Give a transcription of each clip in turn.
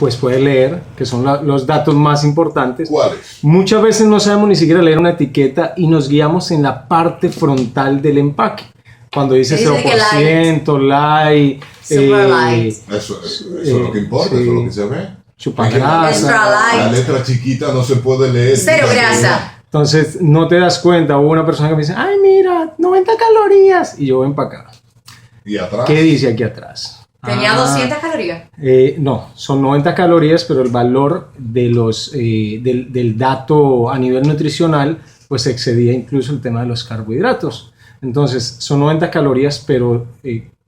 pues puede leer, que son los datos más importantes. ¿Cuáles? Muchas veces no sabemos ni siquiera leer una etiqueta y nos guiamos en la parte frontal del empaque. Cuando dice 0%, light, super light. Eso es lo que importa, sí. eso es lo que se ve. Chupagrasa. Extra light. La letra chiquita no se puede leer. Cero grasa. Entonces no te das cuenta. Hubo una persona que me dice, ay mira, 90 calorías. Y yo ven para acá. ¿Y atrás? ¿Qué dice aquí atrás? Tenía 200 calorías. No, son 90 calorías, pero el valor de del dato a nivel nutricional pues excedía incluso el tema de los carbohidratos. Entonces son 90 calorías, pero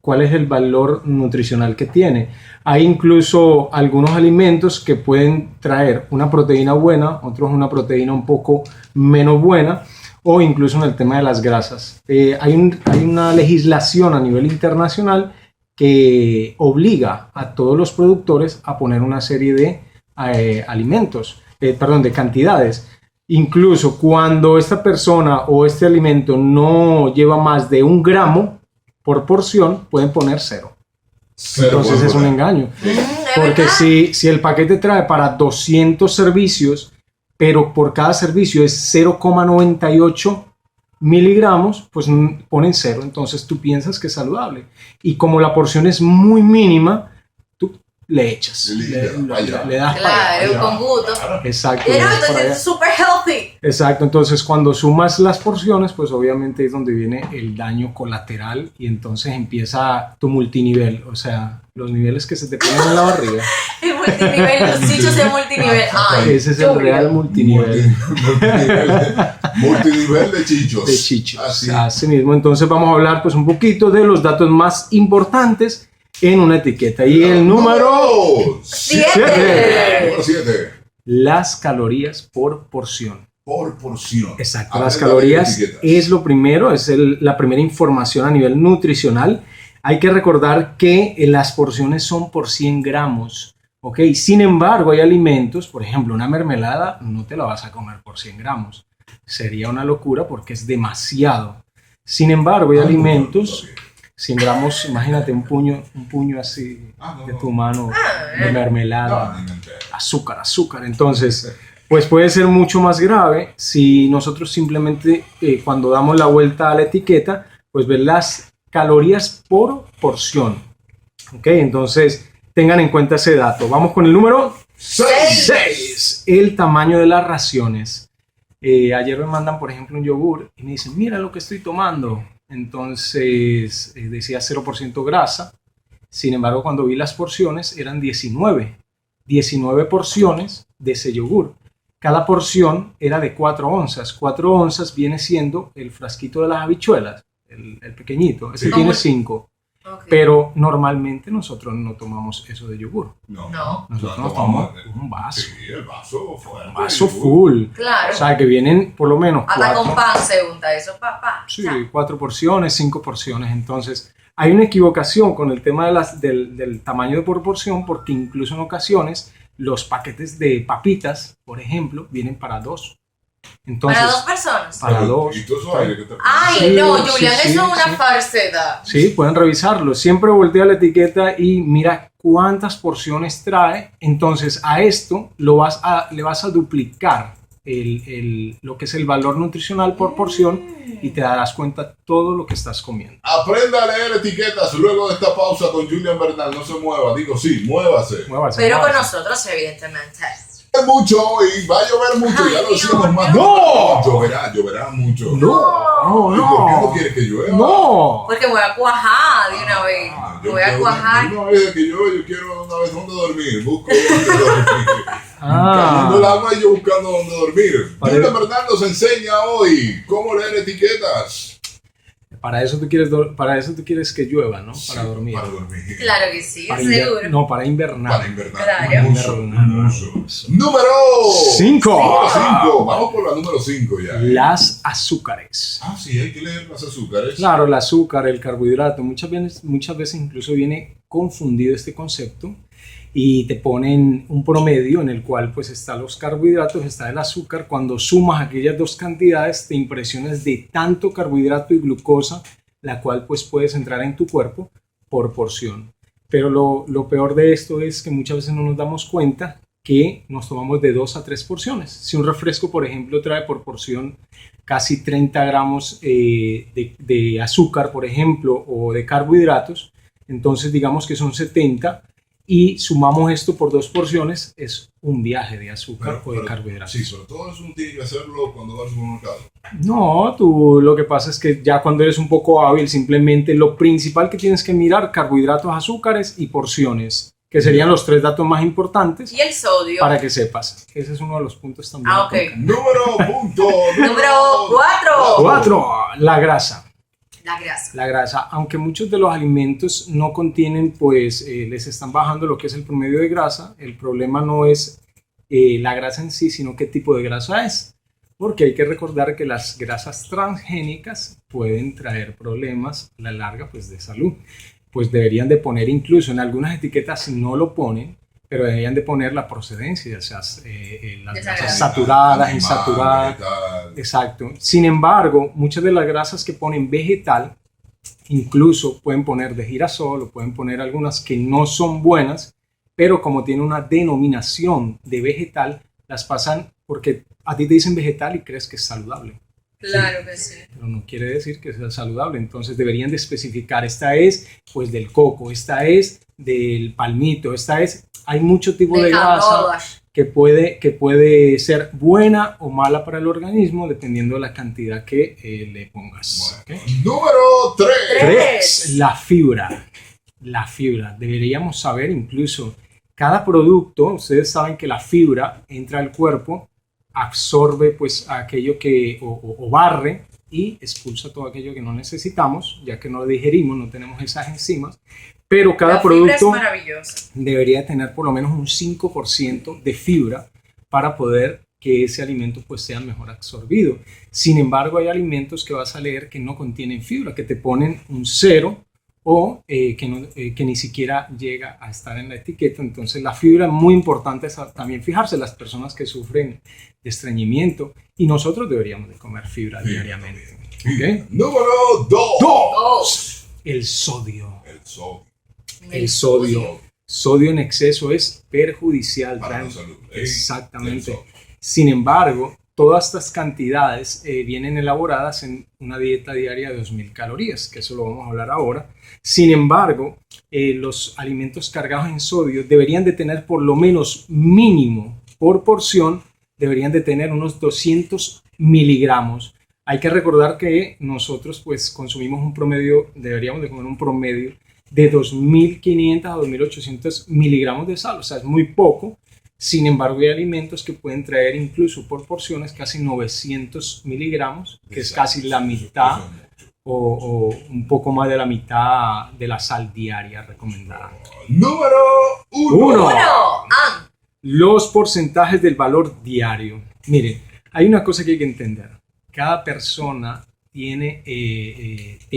¿cuál es el valor nutricional que tiene? Hay incluso algunos alimentos que pueden traer una proteína buena, otros una proteína un poco menos buena, o incluso en el tema de las grasas. Hay una legislación a nivel internacional que obliga a todos los productores a poner una serie de de cantidades. Incluso cuando esta persona o este alimento no lleva más de 1 gramo por porción, pueden poner 0. Entonces es un engaño. Porque si el paquete trae para 200 servicios, pero por cada servicio es 0,98 miligramos, pues ponen 0. Entonces tú piensas que es saludable. Y como la porción es muy mínima, tú le echas. Le das Claro, con gusto. Exacto. Pero entonces es super healthy. Exacto, entonces cuando sumas las porciones, pues obviamente es donde viene el daño colateral y entonces empieza tu multinivel, o sea, los niveles que se te ponen en la barriga. El multinivel, los chichos de multinivel. Ay, ese es el real multinivel. Multinivel de chichos. De chichos, así mismo. Entonces vamos a hablar pues un poquito de los datos más importantes en una etiqueta. Y el número 7. Las calorías por porción. Por porción. Exacto, las calorías es lo primero, es la primera información a nivel nutricional. Hay que recordar que las porciones son por 100 gramos, ¿ok? Sin embargo, hay alimentos, por ejemplo, una mermelada no te la vas a comer por 100 gramos. Sería una locura porque es demasiado. Sin embargo, hay alimentos, 100 gramos, imagínate un puño así de tu mano de mermelada, azúcar. Entonces, pues puede ser mucho más grave si nosotros simplemente cuando damos la vuelta a la etiqueta, pues ver las calorías por porción. Ok, entonces tengan en cuenta ese dato. Vamos con el número 6. El tamaño de las raciones. Ayer me mandan, por ejemplo, un yogur y me dicen, mira lo que estoy tomando. Entonces decía 0% grasa. Sin embargo, cuando vi las porciones eran 19 porciones de ese yogur. Cada porción era de 4 onzas. 4 onzas viene siendo el frasquito de las habichuelas, el pequeñito. Ese tiene 5. Okay. Pero normalmente nosotros no tomamos eso de yogur. No. Nosotros nos tomamos un vaso. Sí, el vaso fuerte. Un vaso full. Claro. O sea, que vienen por lo menos hasta con pan se unta eso, papá. Sí, 4 porciones, 5 porciones. Entonces, hay una equivocación con el tema del tamaño de por porción, porque incluso en ocasiones los paquetes de papitas, por ejemplo, vienen para 2. Entonces, ¿para 2 personas? Para 2. Ay, sí, no, Julián, sí, eso es una sí. falsedad. Sí, pueden revisarlo. Siempre voltea la etiqueta y mira cuántas porciones trae. Entonces, a esto le vas a duplicar lo que es el valor nutricional por porción y te darás cuenta todo lo que estás comiendo. Aprenda a leer etiquetas luego de esta pausa con Julián Bernal. No se mueva, digo sí, muévase. Pero con nosotros, evidentemente. Mucho y va a llover mucho. Ay, ya lo decimos más. ¡No! Lloverá mucho. No. ¿Y por qué no quieres que llueva? No. Porque voy a cuajar de una vez. Voy a cuajar. Una vez que llueve, yo quiero una vez donde dormir. Busco donde dormir. Ah. El agua y yo buscando donde dormir. Julián Bernal nos enseña hoy cómo leer etiquetas. Para eso tú quieres que llueva, ¿no? Para dormir. Para dormir. Claro que sí, seguro. No, para invernar. Para invernar. Claro. Número 5. Vamos por la número 5 ya. Las azúcares. Sí, hay que leer las azúcares. Claro, el azúcar, el carbohidrato. Muchas veces incluso viene confundido este concepto y te ponen un promedio en el cual pues está los carbohidratos, está el azúcar. Cuando sumas aquellas dos cantidades te impresionas de tanto carbohidrato y glucosa, la cual pues puedes entrar en tu cuerpo por porción. Pero lo peor de esto es que muchas veces no nos damos cuenta que nos tomamos de 2 a 3 porciones. Si un refresco, por ejemplo, trae por porción casi 30 gramos de azúcar, por ejemplo, o de carbohidratos, entonces digamos que son 70 y sumamos esto por 2 porciones, es un viaje de azúcar o de carbohidratos. Sí, sobre todo eso uno tiene que hacerlo cuando va al supermercado. No, tú lo que pasa es que ya cuando eres un poco hábil, simplemente lo principal que tienes que mirar, carbohidratos, azúcares y porciones, que serían los 3 datos más importantes. ¿Y el sodio? Para que sepas. Ese es uno de los puntos también. Ah, ok. Número 4. 4. La grasa. La grasa. La grasa, aunque muchos de los alimentos no contienen, pues les están bajando lo que es el promedio de grasa, el problema no es la grasa en sí, sino qué tipo de grasa es. Porque hay que recordar que las grasas transgénicas pueden traer problemas a la larga, pues, de salud. Pues deberían de poner, incluso en algunas etiquetas no lo ponen, pero deberían de poner la procedencia, o sea, las grasas saturadas, insaturadas. Exacto. Sin embargo, muchas de las grasas que ponen vegetal, incluso pueden poner de girasol o pueden poner algunas que no son buenas, pero como tienen una denominación de vegetal, las pasan porque a ti te dicen vegetal y crees que es saludable. Claro que sí. Pero no quiere decir que sea saludable, entonces deberían de especificar, esta es pues del coco, esta es del palmito, esta es, hay mucho tipo de grasa que puede ser buena o mala para el organismo dependiendo de la cantidad que le pongas. Bueno. ¿Okay? Número 3. La fibra. La fibra, deberíamos saber incluso, cada producto, ustedes saben que la fibra entra al cuerpo, absorbe pues aquello que o barre y expulsa todo aquello que no necesitamos, ya que no lo digerimos, no tenemos esas enzimas, pero cada producto debería tener por lo menos un 5% de fibra para poder que ese alimento pues sea mejor absorbido. Sin embargo, hay alimentos que vas a leer que no contienen fibra, que te ponen un 0 o que ni siquiera llega a estar en la etiqueta. Entonces la fibra es muy importante también fijarse, las personas que sufren de estreñimiento, y nosotros deberíamos de comer fibra diariamente. ¿Okay? Número 2. El sodio. El sodio. Sodio en exceso es perjudicial para la salud. Exactamente. Sin embargo, todas estas cantidades vienen elaboradas en una dieta diaria de 2000 calorías, que eso lo vamos a hablar ahora. Sin embargo, los alimentos cargados en sodio deberían de tener por lo menos mínimo por porción, deberían de tener unos 200 miligramos. Hay que recordar que nosotros pues consumimos un promedio, deberíamos de comer un promedio de 2.500 a 2.800 miligramos de sal, o sea, es muy poco. Sin embargo, hay alimentos que pueden traer incluso por porciones casi 900 miligramos, que es casi la mitad o un poco más de la mitad de la sal diaria recomendada. Número 1. Los porcentajes del valor diario. Miren, hay una cosa que hay que entender. Cada persona tiene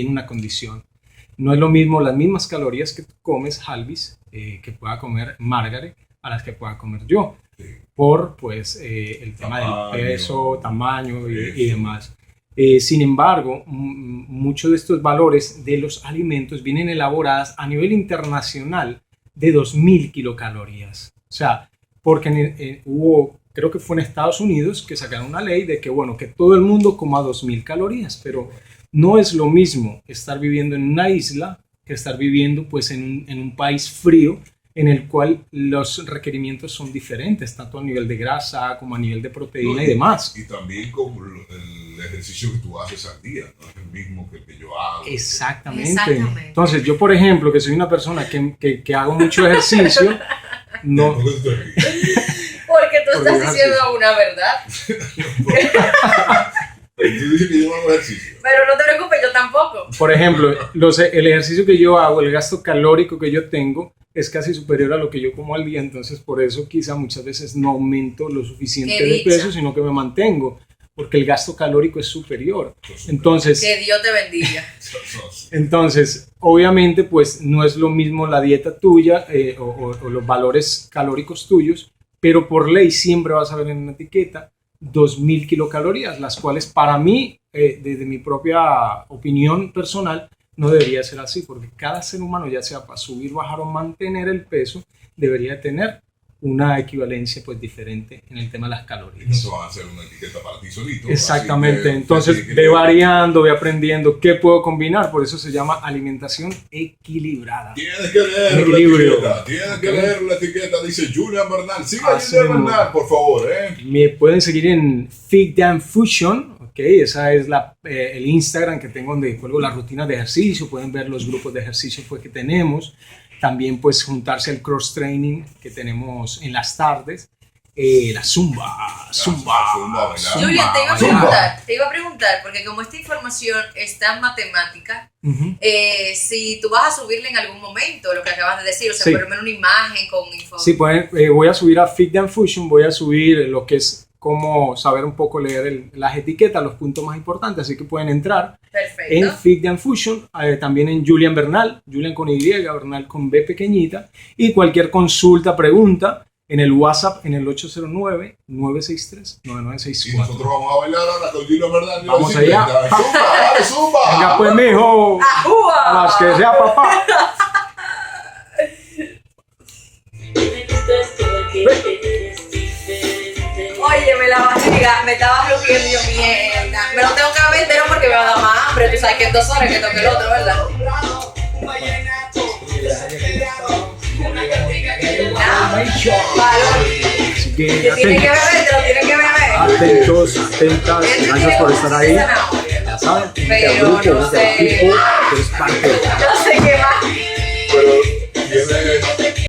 una condición. No es lo mismo las mismas calorías que tú comes, Halvis, que pueda comer Margaret, a las que pueda comer yo, por pues el tema del peso, tamaño y demás. Sin embargo, muchos de estos valores de los alimentos vienen elaborados a nivel internacional de 2000 kilocalorías. O sea, porque hubo, creo que fue en Estados Unidos que sacaron una ley de que, bueno, que todo el mundo coma 2000 calorías, pero no es lo mismo estar viviendo en una isla que estar viviendo pues en un país frío, en el cual los requerimientos son diferentes, tanto a nivel de grasa como a nivel de proteína y demás. Y también con el ejercicio que tú haces al día, no es el mismo que el que yo hago. Exactamente. Entonces, yo, por ejemplo, que soy una persona que hago mucho ejercicio, no... Porque tú estás diciendo una verdad. Tú dices que yo no hago ejercicio. Pero no te preocupes, yo tampoco. Por ejemplo, el ejercicio que yo hago, el gasto calórico que yo tengo, es casi superior a lo que yo como al día, entonces por eso quizá muchas veces no aumento lo suficiente de peso, sino que me mantengo, porque el gasto calórico es superior. Entonces, que Dios te bendiga. Entonces, obviamente, pues no es lo mismo la dieta tuya o los valores calóricos tuyos, pero por ley siempre vas a ver en una etiqueta 2000 kilocalorías, las cuales para mí, desde mi propia opinión personal, no debería ser así, porque cada ser humano, ya sea para subir, bajar o mantener el peso, debería tener una equivalencia pues diferente en el tema de las calorías. Eso va a ser una etiqueta para ti solito. Exactamente, entonces ve variando, ve aprendiendo qué puedo combinar, por eso se llama alimentación equilibrada. Tienes que leer Equilibrio. la etiqueta, tienes que leer la etiqueta, dice Julian Bernal. Siga a Julian Bernal, por favor. Me pueden seguir en Fit and Fusion, ok, esa es el Instagram que tengo donde cuelgo las rutinas de ejercicio, pueden ver los grupos de ejercicio pues, que tenemos. También pues juntarse al cross training que tenemos en las tardes, la zumba. Julian, te iba a preguntar, porque como esta información está en matemática, si tú vas a subirle en algún momento lo que acabas de decir, o sea, sí. por lo menos una imagen con info. Sí, voy a subir a Fit and Fusion, voy a subir lo que es cómo saber un poco leer las etiquetas, los puntos más importantes, así que pueden entrar. Perfecto. En Fit and Fusion, también en Julian Bernal, Julian con Y, Bernal con B pequeñita, y cualquier consulta, pregunta, en el WhatsApp en el 809-963-9964. Y nosotros vamos a bailar ahora con Julian Bernal. Vamos allá. ¡Zumba, dale, zumba! Venga pues, mijo, a las que sea papá. Óyeme, la barriga me estaba rugiendo, yo mierda. Me lo tengo que beber entero porque me va a dar más hambre. Tú sabes que en 2 horas que toque el otro, ¿verdad? Así que Te tienes que beber, te lo tienes que beber. atentos, atentas, gracias por estar ahí. Ya saben, Pero no sé. es parte. No sé qué más.